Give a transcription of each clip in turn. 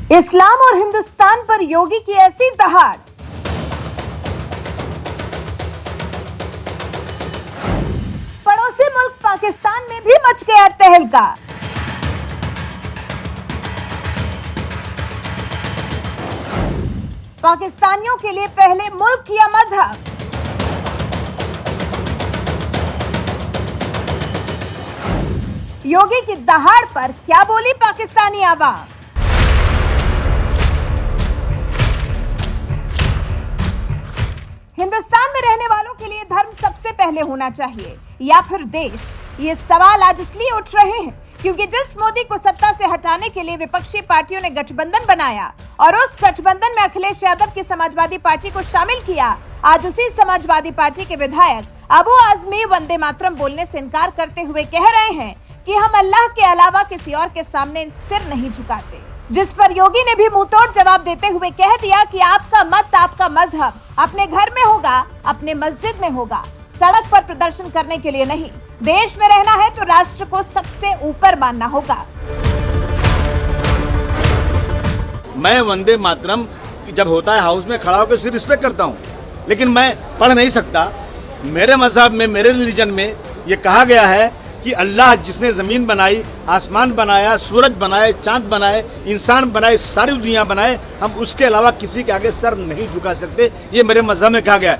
इस्लाम और हिंदुस्तान पर योगी की ऐसी दहाड़। पड़ोसी मुल्क पाकिस्तान में भी मच गया तहलका। पाकिस्तानियों के लिए पहले मुल्क या मजहब। योगी की दहाड़ पर क्या बोली पाकिस्तानी आवाम। हिंदुस्तान में रहने वालों के लिए धर्म सबसे पहले होना चाहिए या फिर देश? ये सवाल आज इसलिए उठ रहे हैं क्योंकि जिस मोदी को सत्ता से हटाने के लिए विपक्षी पार्टियों ने गठबंधन बनाया और उस गठबंधन में अखिलेश यादव की समाजवादी पार्टी को शामिल किया, आज उसी समाजवादी पार्टी के विधायक अबू आजमी वंदे मातरम बोलने से इनकार करते हुए कह रहे हैं कि हम अल्लाह के अलावा किसी और के सामने सिर नहीं झुकाते। जिस पर योगी ने भी मुंहतोड़ जवाब देते हुए कह दिया कि आपका मत, आपका मजहब अपने घर में होगा, अपने मस्जिद में होगा, सड़क पर प्रदर्शन करने के लिए नहीं। देश में रहना है तो राष्ट्र को सबसे ऊपर मानना होगा। मैं वंदे मातरम जब होता है हाउस में खड़ा होकर उसकी रिस्पेक्ट करता हूँ, लेकिन मैं पढ़ नहीं सकता। मेरे मजहब में, मेरे रिलीजन में ये कहा गया है कि अल्लाह जिसने ज़मीन बनाई, आसमान बनाया, सूरज बनाए, चांद बनाए, इंसान बनाए, सारी दुनिया बनाए, हम उसके अलावा किसी के आगे सर नहीं झुका सकते। ये मेरे मजहब में कहा गया है।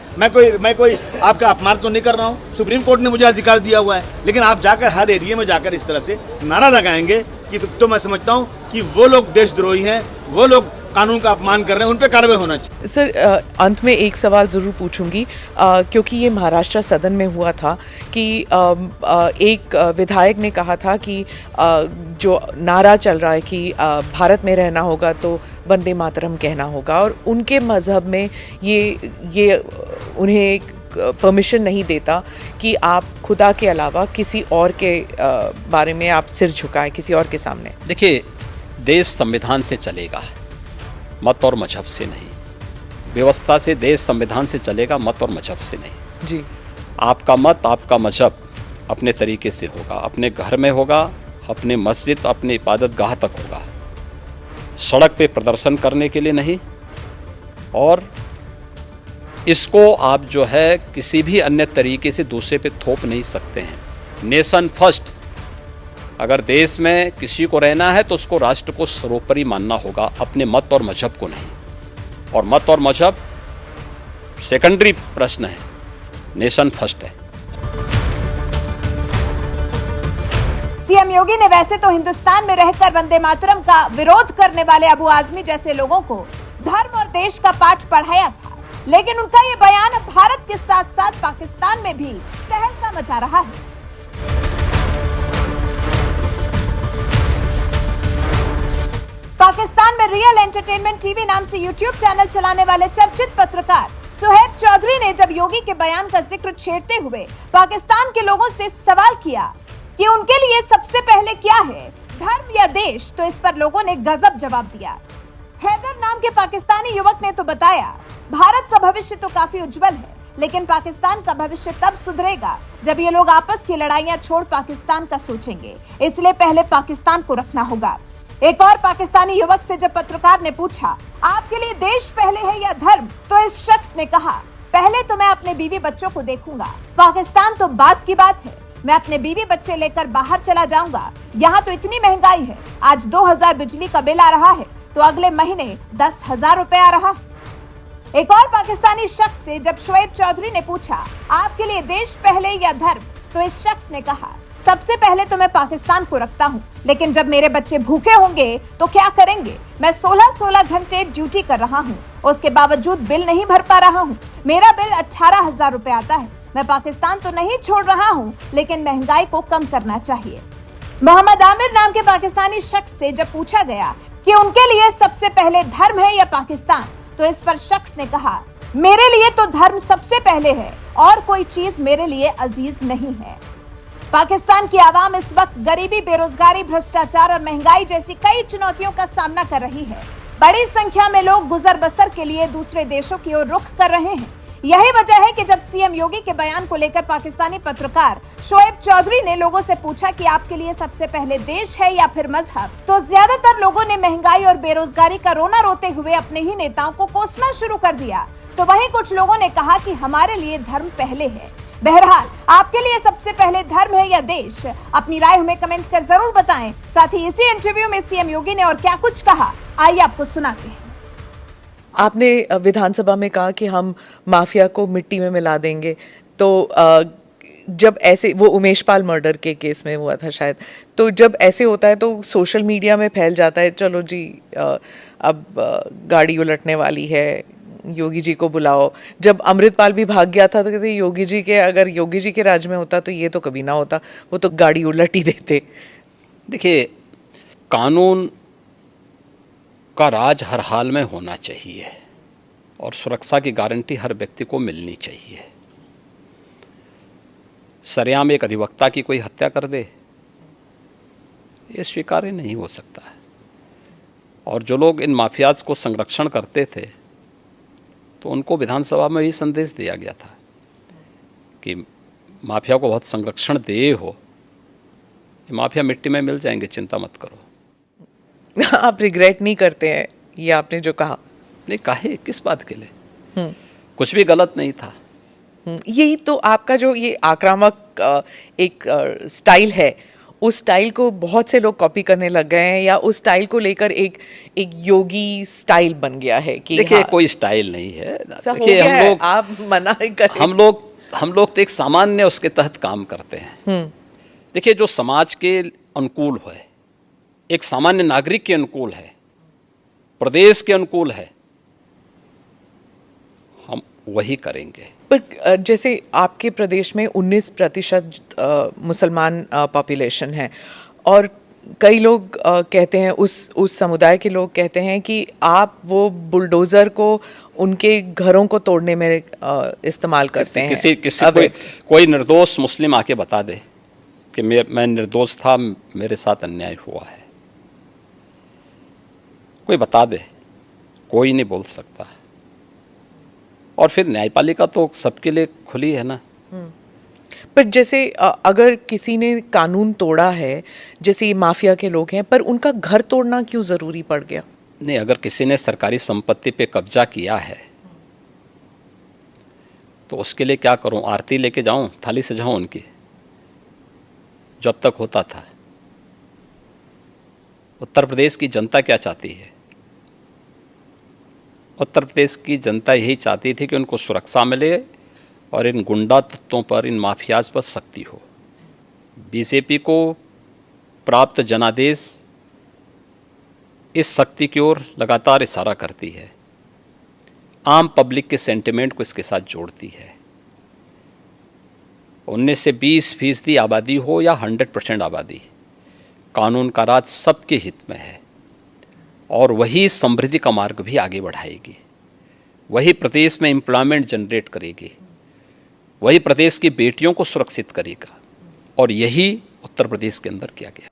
मैं कोई आपका अपमान तो नहीं कर रहा हूँ, सुप्रीम कोर्ट ने मुझे अधिकार दिया हुआ है, लेकिन आप जाकर हर एरिया में जाकर इस तरह से नारा लगाएंगे कि तो मैं समझता हूँ कि वो लोग देशद्रोही हैं, वो लोग कानून का अपमान कर रहे हैं, उन पे कार्रवाई होना चाहिए। सर, अंत में एक सवाल ज़रूर पूछूंगी, क्योंकि ये महाराष्ट्र सदन में हुआ था कि एक विधायक ने कहा था कि जो नारा चल रहा है कि भारत में रहना होगा तो वंदे मातरम कहना होगा, और उनके मज़हब में ये उन्हें परमिशन नहीं देता कि आप खुदा के अलावा किसी और के बारे में आप सिर झुकाएं किसी और के सामने। देखिए, देश संविधान से चलेगा, मत और मजहब से नहीं। व्यवस्था से देश संविधान से चलेगा, मत और मजहब से नहीं। जी, आपका मत, आपका मजहब अपने तरीके से होगा, अपने घर में होगा, अपने मस्जिद, अपने इबादत गाह तक होगा, सड़क पे प्रदर्शन करने के लिए नहीं। और इसको आप जो है किसी भी अन्य तरीके से दूसरे पे थोप नहीं सकते हैं। नेशन फर्स्ट, अगर देश में किसी को रहना है तो उसको राष्ट्र को सर्वोपरि मानना होगा, अपने मत और मजहब को नहीं। और मत और मजहब सेकेंडरी प्रश्न है, नेशन फर्स्ट है। सीएम योगी ने वैसे तो हिंदुस्तान में रहकर वंदे मातरम का विरोध करने वाले अबू आजमी जैसे लोगों को धर्म और देश का पाठ पढ़ाया था, लेकिन उनका ये बयान भारत के साथ साथ पाकिस्तान में भी तहलका मचा रहा है। पाकिस्तान में रियल एंटरटेनमेंट टीवी नाम से यूट्यूब चैनल चलाने वाले चर्चित पत्रकार सुहेब चौधरी ने जब योगी के बयान का जिक्र छेड़ते हुए पाकिस्तान के लोगों से सवाल किया कि उनके लिए सबसे पहले क्या है, धर्म या देश, तो इस पर लोगों ने गजब जवाब दिया। हैदर नाम के पाकिस्तानी युवक ने तो बताया, भारत का भविष्य तो काफी उज्जवल है, लेकिन पाकिस्तान का भविष्य तब सुधरेगा जब ये लोग आपस की लड़ाइयां छोड़ पाकिस्तान का सोचेंगे, इसलिए पहले पाकिस्तान को रखना होगा। एक और पाकिस्तानी युवक से जब पत्रकार ने पूछा, आपके लिए देश पहले है या धर्म, तो इस शख्स ने कहा, पहले तो मैं अपने बीवी बच्चों को देखूंगा, पाकिस्तान तो बात की बात है, मैं अपने बीवी बच्चे लेकर बाहर चला जाऊंगा। यहाँ तो इतनी महंगाई है, आज 2000 बिजली का बिल आ रहा है तो अगले महीने 10,000 रुपए आ रहा। एक और पाकिस्तानी शख्स से जब शुएब चौधरी ने पूछा, आपके लिए देश पहले या धर्म, तो इस शख्स ने कहा, सबसे पहले तो मैं पाकिस्तान को रखता हूं, लेकिन जब मेरे बच्चे भूखे होंगे तो क्या करेंगे? मैं 16-16 घंटे ड्यूटी कर रहा हूं, उसके बावजूद बिल नहीं भर पा रहा हूं। मेरा बिल 18,000 रुपए आता है। मैं पाकिस्तान तो नहीं छोड़ रहा हूं, लेकिन महंगाई को कम करना चाहिए। मोहम्मद आमिर नाम के पाकिस्तानी शख्स से जब पूछा गया कि उनके लिए सबसे पहले धर्म है या पाकिस्तान, तो इस पर शख्स ने कहा, मेरे लिए तो धर्म सबसे पहले है और कोई चीज मेरे लिए अजीज नहीं है। पाकिस्तान की आवाम इस वक्त गरीबी, बेरोजगारी, भ्रष्टाचार और महंगाई जैसी कई चुनौतियों का सामना कर रही है। बड़ी संख्या में लोग गुजर बसर के लिए दूसरे देशों की ओर रुख कर रहे हैं। यही वजह है कि जब सीएम योगी के बयान को लेकर पाकिस्तानी पत्रकार शोएब चौधरी ने लोगों से पूछा कि आपके लिए सबसे पहले देश है या फिर मजहब, तो ज्यादातर लोगों ने महंगाई और बेरोजगारी का रोना रोते हुए अपने ही नेताओं को कोसना शुरू कर दिया। तो वहीं कुछ लोगों ने कहा कि हमारे लिए धर्म पहले है। बहरहाल, आपके लिए सबसे पहले धर्म है या देश? अपनी राय हमें कमेंट कर जरूर बताएं। साथ ही इसी इंटरव्यू में सीएम योगी ने और क्या कुछ कहा, आइए आपको सुनाते हैं। आपने विधानसभा में कहा कि हम माफिया को मिट्टी में मिला देंगे, तो जब ऐसे, वो उमेश पाल मर्डर के केस में हुआ था शायद, तो जब ऐसे होता है तो सोशल मीडिया में फैल जाता है, चलो जी अब गाड़ी उलटने वाली है, योगी जी को बुलाओ। जब अमृतपाल भी भाग गया था तो कहते योगी जी के, अगर योगी जी के राज में होता तो ये तो कभी ना होता, वो तो गाड़ी उलट ही देते। देखिए, कानून का राज हर हाल में होना चाहिए और सुरक्षा की गारंटी हर व्यक्ति को मिलनी चाहिए। सरेआम एक अधिवक्ता की कोई हत्या कर दे, ये स्वीकार्य नहीं हो सकता है। और जो लोग इन माफियाज को संरक्षण करते थे, तो उनको विधानसभा में ही संदेश दिया गया था कि माफिया को बहुत संरक्षण दे हो, ये माफिया मिट्टी में मिल जाएंगे, चिंता मत करो। आप रिग्रेट नहीं करते हैं ये आपने जो कहा? नहीं, काहे, किस बात के लिए? कुछ भी गलत नहीं था। यही तो आपका जो ये आक्रामक एक स्टाइल है, उस स्टाइल को बहुत से लोग कॉपी करने लग गए हैं, या उस स्टाइल को लेकर एक योगी स्टाइल बन गया है कि देखिए, कोई स्टाइल नहीं है। देखिए, हम लोग, आप मना करें, हम लोग तो एक सामान्य उसके तहत काम करते हैं। देखिए, जो समाज के अनुकूल है, एक सामान्य नागरिक के अनुकूल है, प्रदेश के अनुकूल है, हम वही करेंगे। पर जैसे आपके प्रदेश में 19% मुसलमान पॉपुलेशन है, और कई लोग कहते हैं, उस समुदाय के लोग कहते हैं कि आप वो बुलडोज़र को उनके घरों को तोड़ने में इस्तेमाल करते हैं। किसी कोई निर्दोष मुस्लिम आके बता दे कि मैं निर्दोष था, मेरे साथ अन्याय हुआ है, कोई बता दे, कोई नहीं बोल सकता। और फिर न्यायपालिका तो सबके लिए खुली है ना। पर जैसे अगर किसी ने कानून तोड़ा है, जैसे माफिया के लोग हैं, पर उनका घर तोड़ना क्यों ज़रूरी पड़ गया? नहीं, अगर किसी ने सरकारी संपत्ति पे कब्जा किया है तो उसके लिए क्या करूं? आरती लेके जाऊं, थाली सजाऊं उनकी, जो अब तक होता था? उत्तर प्रदेश की जनता क्या चाहती है? उत्तर प्रदेश की जनता यही चाहती थी कि उनको सुरक्षा मिले और इन गुंडा तत्वों पर, इन माफियाज पर सख्ती हो। बीजेपी को प्राप्त जनादेश इस सख्ती की ओर लगातार इशारा करती है, आम पब्लिक के सेंटिमेंट को इसके साथ जोड़ती है। 19 से 20% आबादी हो या 100% आबादी, कानून का राज सबके हित में है और वही समृद्धि का मार्ग भी आगे बढ़ाएगी, वही प्रदेश में एम्प्लॉयमेंट जनरेट करेगी, वही प्रदेश की बेटियों को सुरक्षित करेगा, और यही उत्तर प्रदेश के अंदर किया गया।